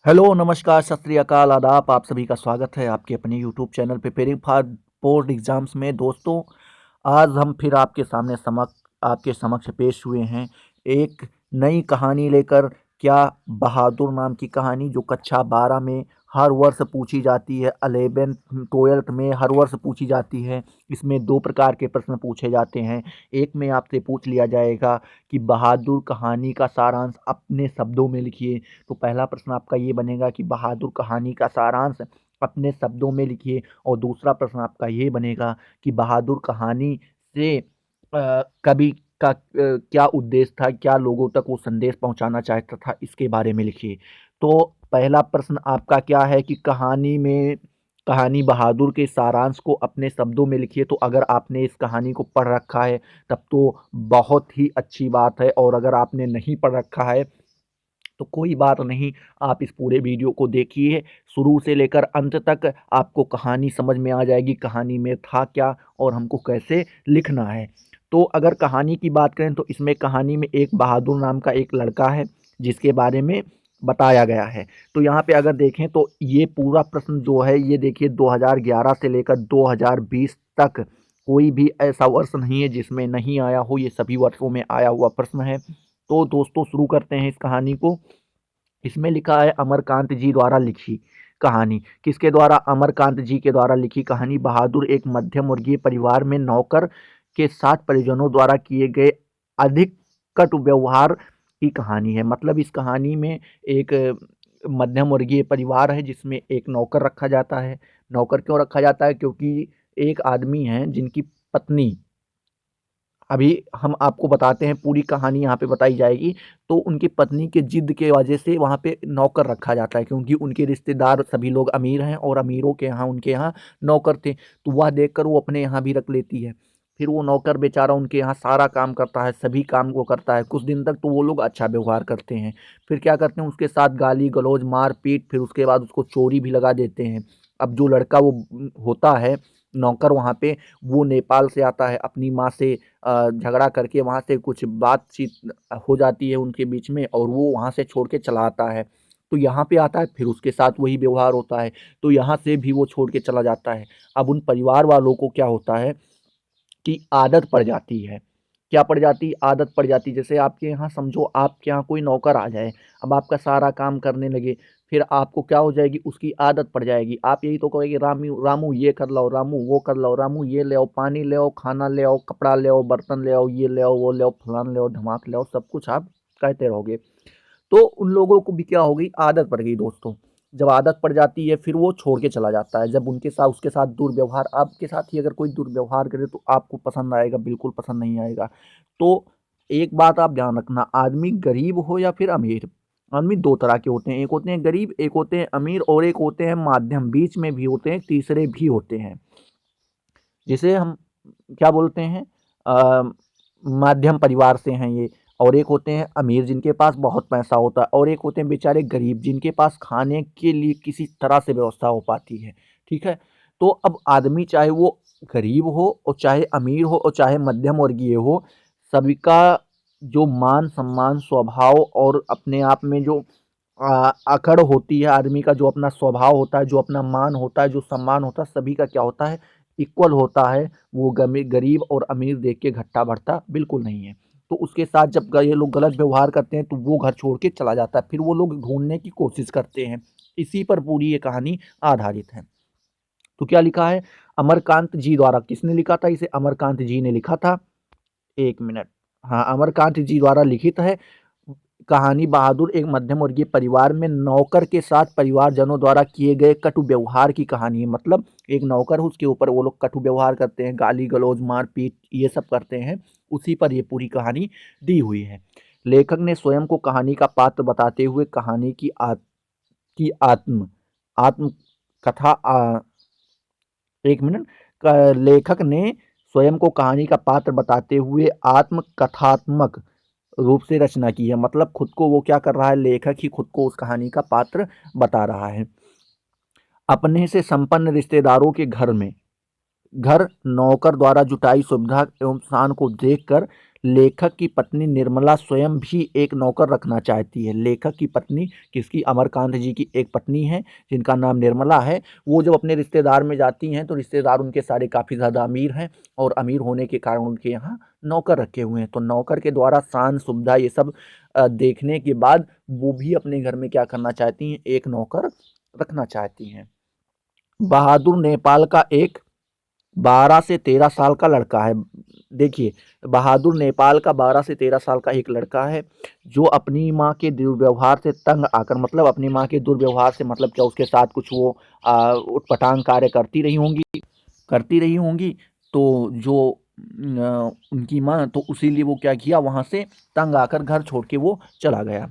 Hello, नमस्कार, सत श्री अकाल, आदाब। आप सभी का स्वागत है आपके अपने YouTube channel preparing for board exams में। दोस्तों, आज हम फिर आपके समक्ष पेश हुए हैं एक नई कहानी लेकर। क्या बहादुर नाम की कहानी, जो कक्षा 12 में हर वर्ष पूछी जाती है, 11th 12th में हर वर्ष पूछी जाती है। इसमें 2 प्रकार के प्रश्न पूछे जाते हैं। एक में आपसे पूछ लिया जाएगा कि बहादुर कहानी का सारांश अपने शब्दों में लिखिए। तो पहला प्रश्न आपका ये बनेगा कि बहादुर कहानी का सारांश अपने शब्दों में लिखिए। और दूसरा प्रश्न आपका ये बनेगा कि बहादुर कहानी से कवि का क्या उद्देश्य था, क्या लोगों तक वो संदेश पहुंचाना चाहता था, इसके बारे में लिखिए। तो पहला प्रश्न आपका क्या है कि कहानी बहादुर के सारांश को अपने शब्दों में लिखिए। तो अगर आपने इस कहानी को पढ़ रखा है तब तो बहुत ही अच्छी बात है, और अगर आपने नहीं पढ़ रखा है तो कोई बात नहीं, आप इस पूरे वीडियो को देखिए शुरू से लेकर अंत तक। आपको कहानी समझ में आ जाएगी, कहानी में था क्या और हमको कैसे लिखना है। तो अगर कहानी की बात करें तो इसमें कहानी में एक बहादुर नाम का एक लड़का है जिसके बारे में बताया गया है। तो यहाँ पे अगर देखें तो ये पूरा प्रश्न जो है, ये देखिए 2011 से लेकर 2020 तक कोई भी ऐसा वर्ष नहीं है जिसमें नहीं आया हो, ये सभी वर्षों में आया हुआ प्रश्न है। तो दोस्तों, शुरू करते हैं इस कहानी को। इसमें लिखा है अमरकांत जी द्वारा लिखी कहानी। किसके द्वारा? अमरकांत जी के द्वारा लिखी कहानी। बहादुर एक मध्यम वर्गीय परिवार में नौकर के साथ परिजनों द्वारा किए गए अधिक कटु व्यवहार की कहानी है। मतलब इस कहानी में एक मध्यम वर्गीय परिवार है जिसमें एक नौकर रखा जाता है। नौकर क्यों रखा जाता है? क्योंकि एक आदमी है जिनकी पत्नी, अभी हम आपको बताते हैं, पूरी कहानी यहाँ पे बताई जाएगी। तो उनकी पत्नी के जिद के वजह से वहाँ पे नौकर रखा जाता है, क्योंकि उनके रिश्तेदार सभी लोग अमीर हैं और अमीरों के यहाँ उनके यहाँ नौकर थे। तो वह देखकर वो अपने यहाँ भी रख लेती है। फिर वो नौकर बेचारा उनके यहाँ सारा काम करता है, सभी काम वो करता है। कुछ दिन तक तो वो लोग अच्छा व्यवहार करते हैं। फिर क्या करते हैं, उसके साथ गाली गलौज मार पीट, फिर उसके बाद उसको चोरी भी लगा देते हैं। अब जो लड़का वो होता है नौकर वहाँ पे, वो नेपाल से आता है। अपनी माँ से झगड़ा करके वहाँ से कुछ बातचीत हो जाती है उनके बीच में, और वो वहाँ से छोड़ के चला आता है। तो यहाँ पे आता है, फिर उसके साथ वही व्यवहार होता है। तो यहाँ से भी वो छोड़ के चला जाता है। अब उन परिवार वालों को क्या होता है कि आदत पड़ जाती है। क्या पड़ जाती? आदत पड़ जाती। जैसे आपके यहाँ समझो, आपके यहाँ कोई नौकर आ जाए, अब आपका सारा काम करने लगे, फिर आपको क्या हो जाएगी, उसकी आदत पड़ जाएगी। आप यही तो कहोगे, रामू रामू ये कर लो, रामू वो कर लो, रामू ये ले आओ, पानी ले आओ, खाना ले आओ, कपड़ा ले आओ, बर्तन ले आओ, ये ले आओ, वो ले आओ, फलान ले आओ, धमाक ले आओ, सब कुछ आप कहते रहोगे। तो उन लोगों को भी क्या हो गई, आदत पड़ गई दोस्तों। जब आदत पड़ जाती है फिर वो छोड़ के चला जाता है। जब उनके साथ उसके साथ दुर्व्यवहार, आपके साथ ही अगर कोई दुर्व्यवहार करे तो आपको पसंद आएगा? बिल्कुल पसंद नहीं आएगा। तो एक बात आप ध्यान रखना, आदमी गरीब हो या फिर अमीर, आदमी दो तरह के होते हैं। एक होते हैं गरीब, एक होते हैं अमीर, और एक होते हैं माध्यम, बीच में भी होते हैं, तीसरे भी होते हैं, जिसे हम क्या बोलते हैं, अ, माध्यम परिवार से हैं ये। और एक होते हैं अमीर जिनके पास बहुत पैसा होता है, और एक होते हैं बेचारे गरीब जिनके पास खाने के लिए किसी तरह से व्यवस्था हो पाती है। ठीक है? तो अब आदमी चाहे वो गरीब हो और चाहे अमीर हो और चाहे मध्यम वर्गीय हो, सभी का जो मान सम्मान स्वभाव और अपने आप में जो अकड़ होती है, आदमी का जो अपना स्वभाव होता है, जो अपना मान होता है, जो सम्मान होता है, सभी का क्या होता है, इक्वल होता है। वो गरीब और अमीर देख के घट्टा बढ़ता बिल्कुल नहीं है। तो उसके साथ जब ये लोग गलत व्यवहार करते हैं तो वो घर छोड़ के चला जाता है। फिर वो लोग ढूंढने की कोशिश करते हैं। इसी पर पूरी ये कहानी आधारित है। तो क्या लिखा है अमरकांत जी द्वारा? किसने लिखा था इसे? अमरकांत जी ने लिखा था। एक मिनट। हाँ, अमरकांत जी द्वारा लिखित है। कहानी बहादुर एक मध्यम वर्गीय परिवार में नौकर के साथ परिवारजनों द्वारा किए गए कटु व्यवहार की कहानी है। मतलब एक नौकर है, उसके ऊपर वो लोग कटु व्यवहार करते हैं, गाली गलौज मारपीट ये सब करते हैं। उसी पर ये पूरी कहानी दी हुई है। लेखक ने स्वयं को कहानी का पात्र बताते हुए कहानी की आत्म आत्म कथा एक मिनट। लेखक ने स्वयं को कहानी का पात्र बताते हुए आत्मकथात्मक रूप से रचना की है। मतलब खुद को वो क्या कर रहा है, लेखक ही खुद को उस कहानी का पात्र बता रहा है। अपने से संपन्न रिश्तेदारों के घर में घर नौकर द्वारा जुटाई सुविधा एवं शान को देखकर लेखक की पत्नी निर्मला स्वयं भी एक नौकर रखना चाहती है। लेखक की पत्नी किसकी, अमरकांत जी की एक पत्नी है जिनका नाम निर्मला है। वो जब अपने रिश्तेदार में जाती हैं तो रिश्तेदार उनके सारे काफ़ी ज़्यादा अमीर हैं और अमीर होने के कारण उनके यहाँ नौकर रखे हुए हैं। तो नौकर के द्वारा शान सुविधा ये सब देखने के बाद वो भी अपने घर में क्या करना चाहती हैं, एक नौकर रखना चाहती हैं। बहादुर नेपाल का एक 12 से 13 साल का लड़का है। देखिए, बहादुर नेपाल का 12 से 13 साल का एक लड़का है जो अपनी माँ के दुर्व्यवहार से तंग आकर, मतलब अपनी माँ के दुर्व्यवहार से मतलब क्या, उसके साथ कुछ वो उटपटांग कार्य करती रही होंगी। तो जो उनकी माँ, तो उसीलिए वो क्या किया, वहाँ से तंग आकर घर छोड़ के वो चला गया।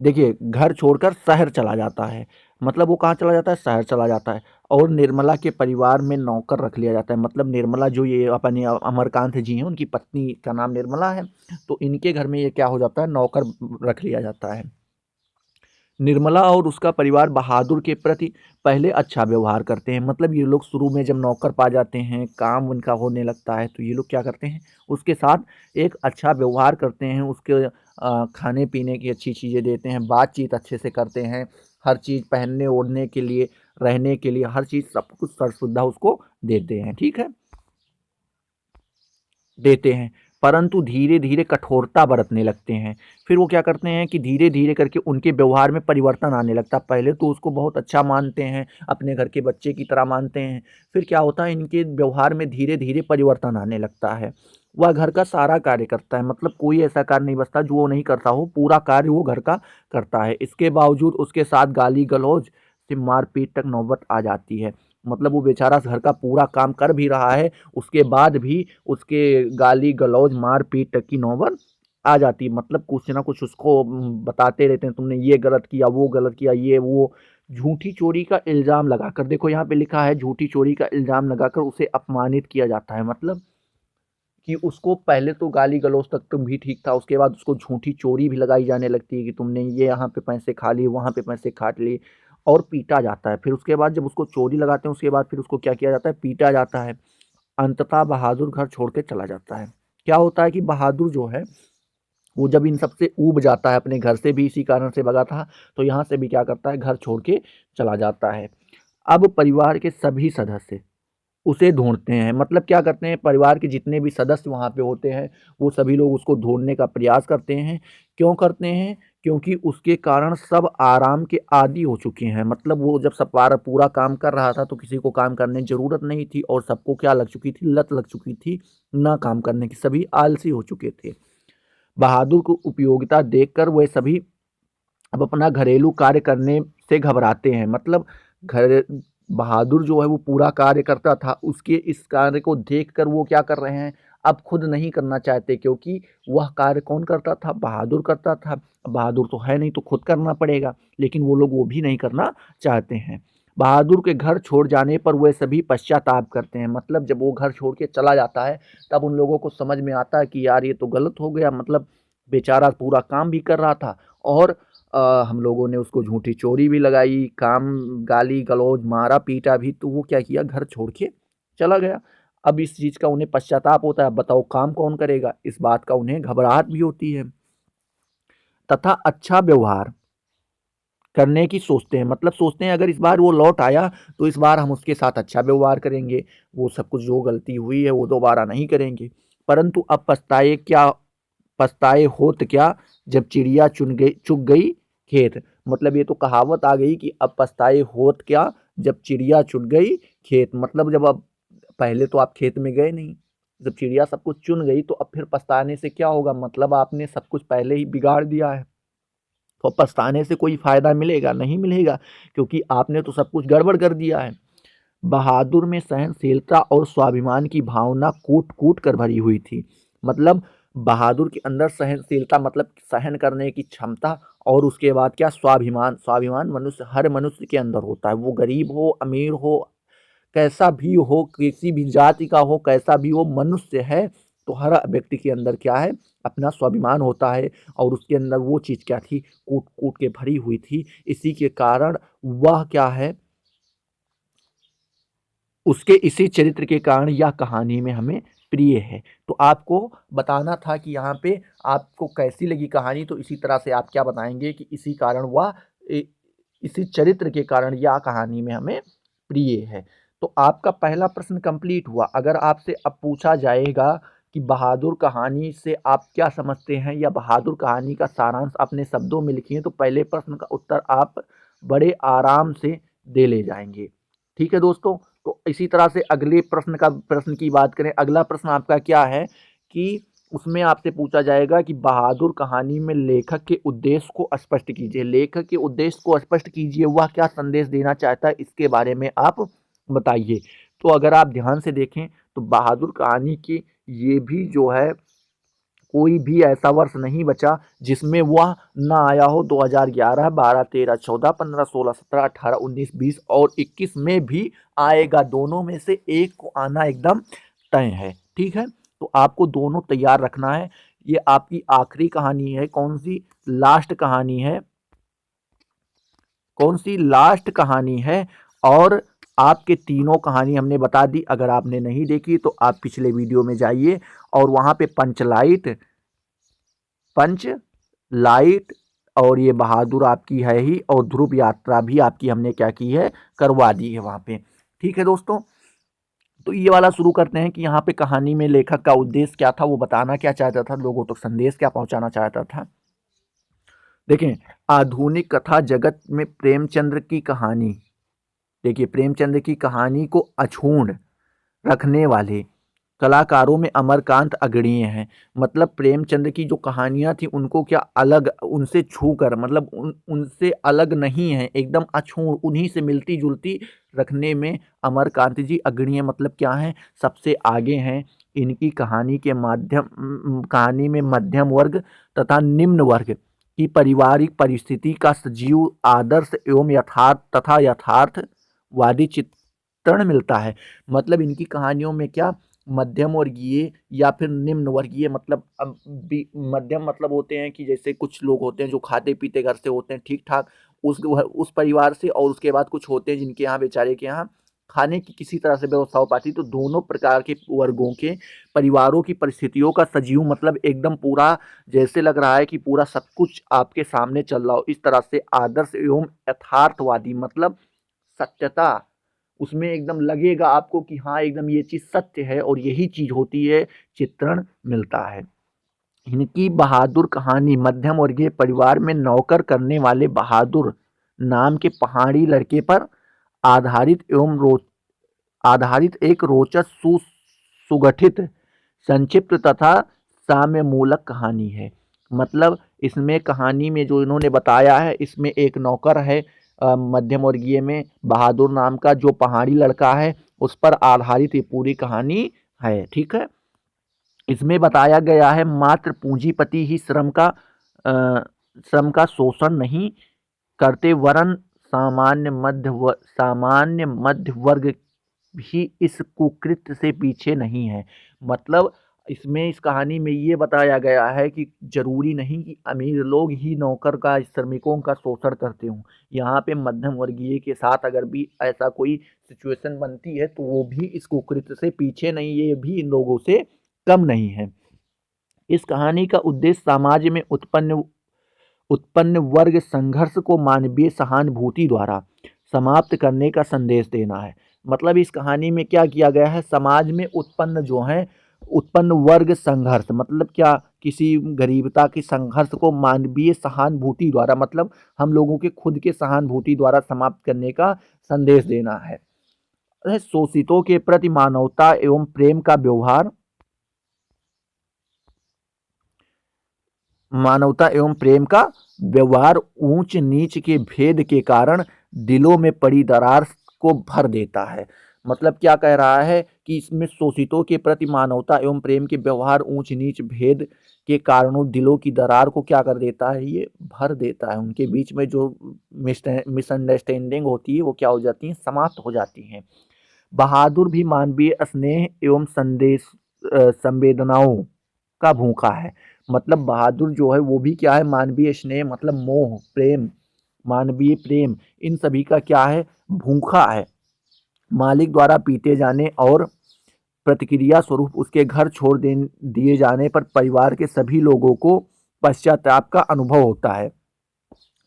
देखिए, घर छोड़कर शहर चला जाता है, मतलब वो कहाँ चला जाता है, शहर चला जाता है। और निर्मला के परिवार में नौकर रख लिया जाता है, मतलब निर्मला जो ये अपने अमरकांत जी हैं, उनकी पत्नी का नाम निर्मला है, तो इनके घर में ये क्या हो जाता है, नौकर रख लिया जाता है। निर्मला और उसका परिवार बहादुर के प्रति पहले अच्छा व्यवहार करते हैं, मतलब ये लोग शुरू में जब नौकर पा जाते हैं, काम उनका होने लगता है, तो ये लोग क्या करते हैं, उसके साथ एक अच्छा व्यवहार करते हैं, उसके खाने पीने की अच्छी चीज़ें देते हैं, बातचीत अच्छे से करते हैं, हर चीज़ पहनने ओढ़ने के लिए, रहने के लिए, हर चीज़ सब कुछ सर सुविधा उसको देते हैं, ठीक है, देते हैं। परंतु धीरे-धीरे कठोरता बरतने लगते हैं। फिर वो क्या करते हैं कि धीरे-धीरे करके उनके व्यवहार में परिवर्तन आने लगता है। पहले तो उसको बहुत अच्छा मानते हैं, अपने घर के बच्चे की तरह मानते हैं। फिर क्या होता है, इनके व्यवहार में धीरे-धीरे परिवर्तन आने लगता है। वह घर का सारा कार्य करता है, मतलब कोई ऐसा कार्य नहीं बचता जो वो नहीं करता हो, पूरा कार्य वो घर का करता है। इसके बावजूद उसके साथ गाली-गलौज से मार-पीट तक नौबत आ जाती है। मतलब वो बेचारा घर का पूरा काम कर भी रहा है, उसके बाद भी उसके गाली गलौज मार पीट तक की नौबत आ जाती है। मतलब कुछ ना कुछ उसको बताते रहते हैं, तुमने ये गलत किया, वो गलत किया, ये वो, झूठी चोरी का इल्ज़ाम लगाकर, देखो यहाँ पे लिखा है झूठी चोरी का इल्ज़ाम लगाकर उसे अपमानित किया जाता है। मतलब कि उसको पहले तो गाली गलौज तक तो भी ठीक था, उसके बाद उसको झूठी चोरी भी लगाई जाने लगती है कि तुमने ये यहाँ पे पैसे खा लिए, वहाँ पे पैसे खा लिए, और पीटा जाता है। फिर उसके बाद जब उसको चोरी लगाते हैं, उसके बाद फिर उसको क्या किया जाता है, पीटा जाता है। अंततः बहादुर घर छोड़ के चला जाता है। क्या होता है कि बहादुर जो है, वो जब इन सब से ऊब जाता है, अपने घर से भी इसी कारण से भगा था, तो यहाँ से भी क्या करता है, घर छोड़ के चला जाता है। अब परिवार के सभी सदस्य उसे ढूँढते हैं, मतलब क्या करते हैं, परिवार के जितने भी सदस्य वहाँ पे होते हैं, वो सभी लोग उसको ढूँढने का प्रयास करते हैं। क्यों करते हैं? क्योंकि उसके कारण सब आराम के आदी हो चुके हैं। मतलब वो जब सब पूरा काम कर रहा था, तो किसी को काम करने की ज़रूरत नहीं थी और सबको क्या लग चुकी थी, लत लग चुकी थी, ना काम करने की, सभी आलसी हो चुके थे। बहादुर को उपयोगिता देखकर वे सभी अब अपना घरेलू कार्य करने से घबराते हैं। मतलब घर बहादुर जो है वो पूरा कार्य करता था, उसके इस कार्य को देखकर वो क्या कर रहे हैं, अब खुद नहीं करना चाहते, क्योंकि वह कार्य कौन करता था, बहादुर करता था। बहादुर तो है नहीं तो खुद करना पड़ेगा, लेकिन वो लोग वो भी नहीं करना चाहते हैं। बहादुर के घर छोड़ जाने पर वे सभी पश्चाताप करते हैं, मतलब जब वो घर छोड़ के चला जाता है, तब उन लोगों को समझ में आता है कि यार ये तो गलत हो गया, मतलब बेचारा पूरा काम भी कर रहा था और हम लोगों ने उसको झूठी चोरी भी लगाई, काम गाली-गलौज, मारा-पीटा भी, तो वो क्या किया, घर छोड़ के चला गया। अब इस चीज़ का उन्हें पश्चाताप होता है, अब बताओ काम कौन करेगा? इस बात का उन्हें घबराहट भी होती है तथा अच्छा व्यवहार करने की सोचते हैं, मतलब सोचते हैं अगर इस बार वो लौट आया, तो इस बार हम उसके साथ अच्छा व्यवहार करेंगे, वो सब कुछ जो गलती हुई है, वो दोबारा नहीं करेंगे। परंतु अब पछताए होत क्या, जब चिड़िया चुग गई खेत। मतलब ये तो कहावत आ गई कि अब पछताए होत क्या, जब चिड़िया चुग गई खेत। मतलब जब अब पहले तो आप खेत में गए नहीं, जब चिड़िया सब कुछ चुन गई, तो अब फिर पछताने से क्या होगा, मतलब आपने सब कुछ पहले ही बिगाड़ दिया है, तो पछताने से कोई फायदा मिलेगा, नहीं मिलेगा, क्योंकि आपने तो सब कुछ गड़बड़ कर दिया है। बहादुर में सहनशीलता और स्वाभिमान की भावना कूट-कूट कर भरी हुई थी। मतलब बहादुर के अंदर सहनशीलता, मतलब सहन करने की क्षमता, और उसके बाद क्या, स्वाभिमान। स्वाभिमान मनुष्य, हर मनुष्य के अंदर होता है, वो गरीब हो, अमीर हो, कैसा भी हो, किसी भी जाति का हो, कैसा भी हो, मनुष्य है, तो हर व्यक्ति के अंदर क्या है, अपना स्वाभिमान होता है, और उसके अंदर वो चीज़ क्या थी, कूट-कूट के भरी हुई थी। इसी के कारण वह क्या है, उसके इसी चरित्र के कारण यह कहानी में हमें प्रिय है। तो आपको बताना था कि यहाँ पे आपको कैसी लगी कहानी, तो इसी तरह से आप क्या बताएंगे कि इसी कारण वह इसी चरित्र के कारण यह कहानी में हमें प्रिय है। तो आपका पहला प्रश्न कंप्लीट हुआ। अगर आपसे अब पूछा जाएगा कि बहादुर कहानी से आप क्या समझते हैं या बहादुर कहानी का सारांश अपने शब्दों में लिखिए, तो पहले प्रश्न का उत्तर आप बड़े आराम से दे ले जाएंगे। ठीक है दोस्तों, तो इसी तरह से अगले प्रश्न की बात करें। अगला प्रश्न आपका क्या है कि उसमें आपसे पूछा जाएगा कि बहादुर कहानी में लेखक के उद्देश्य को स्पष्ट कीजिए। लेखक के उद्देश्य को स्पष्ट कीजिए, वह क्या संदेश देना चाहता है इसके बारे में आप बताइए। तो अगर आप ध्यान से देखें तो बहादुर कहानी की ये भी जो है, कोई भी ऐसा वर्ष नहीं बचा जिसमें वह ना आया हो। 2011, 12, 13, 14, 15, 16, 17, 18, 19, 20 और 21 में भी आएगा। दोनों में से एक को आना एकदम तय है। ठीक है, तो आपको दोनों तैयार रखना है। ये आपकी आखिरी कहानी है। कौन सी लास्ट कहानी है, कौन सी लास्ट कहानी है। और आपके तीनों कहानी हमने बता दी। अगर आपने नहीं देखी तो आप पिछले वीडियो में जाइए और वहां पे पंच लाइट और ये बहादुर आपकी है ही, और ध्रुव यात्रा भी आपकी हमने क्या की है, करवा दी है वहां पे। ठीक है दोस्तों, तो ये वाला शुरू करते हैं कि यहाँ पे कहानी में लेखक का उद्देश्य क्या था, वो बताना क्या चाहता था, लोगों तक संदेश क्या पहुंचाना चाहता था। देखें, आधुनिक कथा जगत में प्रेमचंद्र की कहानी, देखिए प्रेमचंद्र की कहानी को अछूड़ रखने वाले कलाकारों में अमरकांत अग्रणीय हैं। मतलब प्रेमचंद की जो कहानियां थी उनको क्या अलग, उनसे छूकर, मतलब उनसे अलग नहीं है, एकदम अछूड़ उन्हीं से मिलती जुलती रखने में अमरकांत जी अग्रणीय, मतलब क्या है, सबसे आगे हैं। इनकी कहानी में मध्यम वर्ग तथा निम्न वर्ग की पारिवारिक परिस्थिति का सजीव आदर्श एवं यथार्थवादी चित्रण मिलता है। मतलब इनकी कहानियों में क्या, मध्यम वर्गीय या फिर निम्न वर्गीय, मतलब मध्यम मतलब होते हैं कि जैसे कुछ लोग होते हैं जो खाते पीते घर से होते हैं ठीक ठाक, उस परिवार से, और उसके बाद कुछ होते हैं जिनके यहाँ बेचारे के यहाँ खाने की किसी तरह से व्यवस्था हो पाती। तो दोनों प्रकार के वर्गों के परिवारों की परिस्थितियों का सजीव, मतलब एकदम पूरा जैसे लग रहा है कि पूरा सब कुछ आपके सामने चल रहा हो, इस तरह से आदर्श एवं यथार्थवादी, मतलब सत्यता, उसमें एकदम लगेगा आपको कि हाँ एकदम ये चीज़ सत्य है और यही चीज़ होती है, चित्रण मिलता है। इनकी बहादुर कहानी मध्यम वर्गीय परिवार में नौकर करने वाले बहादुर नाम के पहाड़ी लड़के पर आधारित एक रोचक सुगठित संक्षिप्त तथा साम्यमूलक कहानी है। मतलब इसमें कहानी में जो इन्होंने बताया है, इसमें एक नौकर है मध्यम वर्गीय में बहादुर नाम का, जो पहाड़ी लड़का है, उस पर आधारित ये पूरी कहानी है। ठीक है, इसमें बताया गया है मात्र पूंजीपति ही श्रम का शोषण नहीं करते, वरन सामान्य मध्य वर्ग भी इस कुकृत्य से पीछे नहीं है। मतलब इसमें, इस कहानी में ये बताया गया है कि जरूरी नहीं कि अमीर लोग ही नौकर का, श्रमिकों का शोषण करते हों। यहाँ पे मध्यम वर्गीय के साथ अगर भी ऐसा कोई सिचुएशन बनती है तो वो भी इस कुकृत्य से पीछे नहीं, ये भी इन लोगों से कम नहीं है। इस कहानी का उद्देश्य समाज में उत्पन्न वर्ग संघर्ष को मानवीय सहानुभूति द्वारा समाप्त करने का संदेश देना है। मतलब इस कहानी में क्या किया गया है, समाज में उत्पन्न वर्ग संघर्ष, मतलब क्या, किसी गरीबता के संघर्ष को मानवीय सहानुभूति द्वारा, मतलब हम लोगों के खुद के सहानुभूति द्वारा समाप्त करने का संदेश देना है। शोषितों के प्रति मानवता एवं प्रेम का व्यवहार, ऊंच नीच के भेद के कारण दिलों में पड़ी दरार को भर देता है। मतलब क्या कह रहा है कि इसमें शोषितों के प्रति मानवता एवं प्रेम के व्यवहार ऊंच नीच भेद के कारणों दिलों की दरार को क्या कर देता है, ये भर देता है। उनके बीच में जो मिसअंडरस्टैंडिंग होती है वो क्या हो जाती है, समाप्त हो जाती है। बहादुर भी मानवीय स्नेह एवं संवेदनाओं का भूखा है। मतलब बहादुर जो है वो भी क्या है, मानवीय स्नेह, मतलब मोह प्रेम, मानवीय प्रेम, इन सभी का क्या है, भूखा है। मालिक द्वारा पीटे जाने और प्रतिक्रिया स्वरूप उसके घर छोड़ दिए जाने पर परिवार के सभी लोगों को पश्चाताप का अनुभव होता है।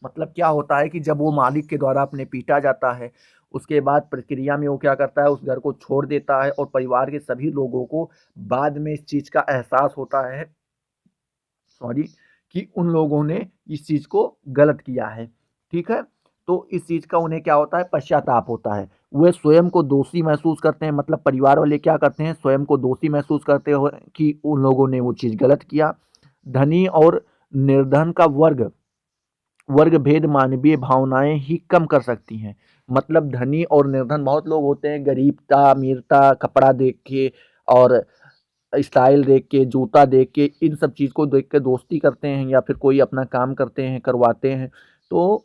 मतलब क्या होता है कि जब वो मालिक के द्वारा अपने पीटा जाता है, उसके बाद प्रक्रिया में वो क्या करता है, उस घर को छोड़ देता है और परिवार के सभी लोगों को बाद में इस चीज़ का एहसास होता है, सॉरी, कि उन लोगों ने इस चीज़ को गलत किया है। ठीक है? तो इस चीज़ का उन्हें क्या होता है, पश्चाताप होता है। वे स्वयं को दोषी महसूस करते हैं, मतलब परिवार वाले क्या करते हैं, स्वयं को दोषी महसूस करते हुए कि उन लोगों ने वो चीज़ गलत किया। धनी और निर्धन का वर्ग भेद मानवीय भावनाएं ही कम कर सकती हैं। मतलब धनी और निर्धन बहुत लोग होते हैं, गरीबता अमीरता, कपड़ा देख के और स्टाइल देख के, जूता देख के, इन सब चीज़ को देख के दोस्ती करते हैं या फिर कोई अपना काम करते हैं, करवाते हैं। तो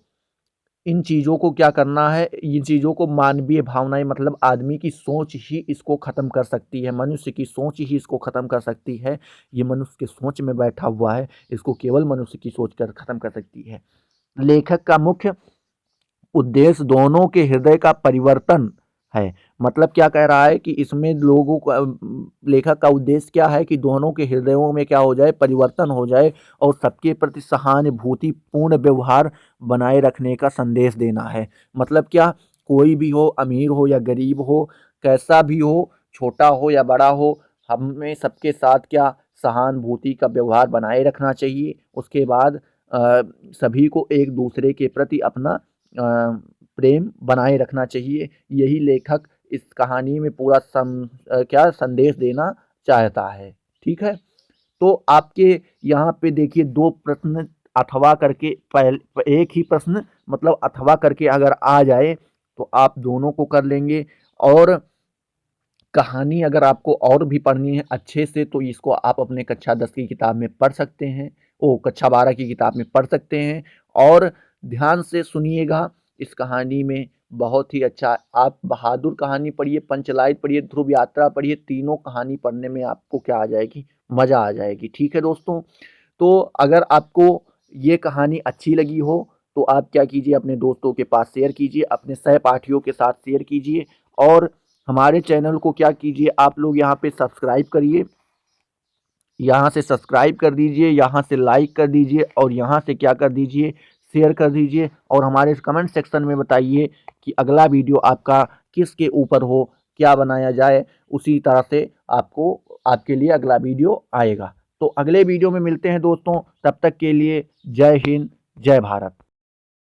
इन चीज़ों को क्या करना है, इन चीज़ों को मानवीय भावनाएं, मतलब आदमी की सोच ही इसको ख़त्म कर सकती है, मनुष्य की सोच ही इसको ख़त्म कर सकती है। ये मनुष्य की सोच में बैठा हुआ है, इसको केवल मनुष्य की सोच कर ख़त्म कर सकती है। लेखक का मुख्य उद्देश्य दोनों के हृदय का परिवर्तन है। मतलब क्या कह रहा है कि इसमें लोगों का लेखक का उद्देश्य क्या है कि दोनों के हृदयों में क्या हो जाए, परिवर्तन हो जाए और सबके प्रति सहानुभूतिपूर्ण व्यवहार बनाए रखने का संदेश देना है। मतलब क्या, कोई भी हो, अमीर हो या गरीब हो, कैसा भी हो, छोटा हो या बड़ा हो, हमें सबके साथ क्या सहानुभूति का व्यवहार बनाए रखना चाहिए। उसके बाद सभी को एक दूसरे के प्रति अपना प्रेम बनाए रखना चाहिए। यही लेखक इस कहानी में पूरा क्या संदेश देना चाहता है। ठीक है? तो आपके यहाँ पे देखिए दो प्रश्न अथवा करके, पहले एक ही प्रश्न मतलब अथवा करके अगर आ जाए तो आप दोनों को कर लेंगे। और कहानी अगर आपको और भी पढ़नी है अच्छे से तो इसको आप अपने कक्षा 10 की किताब में पढ़ सकते हैं, ओ कक्षा 12 की किताब में पढ़ सकते हैं। और ध्यान से सुनिएगा, इस कहानी में बहुत ही अच्छा, आप बहादुर कहानी पढ़िए, पंचलाइट पढ़िए, ध्रुव यात्रा पढ़िए, तीनों कहानी पढ़ने में आपको क्या आ जाएगी, मज़ा आ जाएगी। ठीक है दोस्तों? तो अगर आपको ये कहानी अच्छी लगी हो तो आप क्या कीजिए, अपने दोस्तों के पास शेयर कीजिए, अपने सहपाठियों के साथ शेयर कीजिए। और हमारे चैनल को क्या कीजिए, आप लोग यहाँ पे सब्सक्राइब करिए, यहाँ से सब्सक्राइब कर दीजिए, यहाँ से लाइक कर दीजिए और यहाँ से क्या कर दीजिए, शेयर कर दीजिए। और हमारे कमेंट सेक्शन में बताइए कि अगला वीडियो आपका किसके ऊपर हो, क्या बनाया जाए, उसी तरह से आपको आपके लिए अगला वीडियो आएगा। तो अगले वीडियो में मिलते हैं दोस्तों, तब तक के लिए जय हिंद, जय भारत।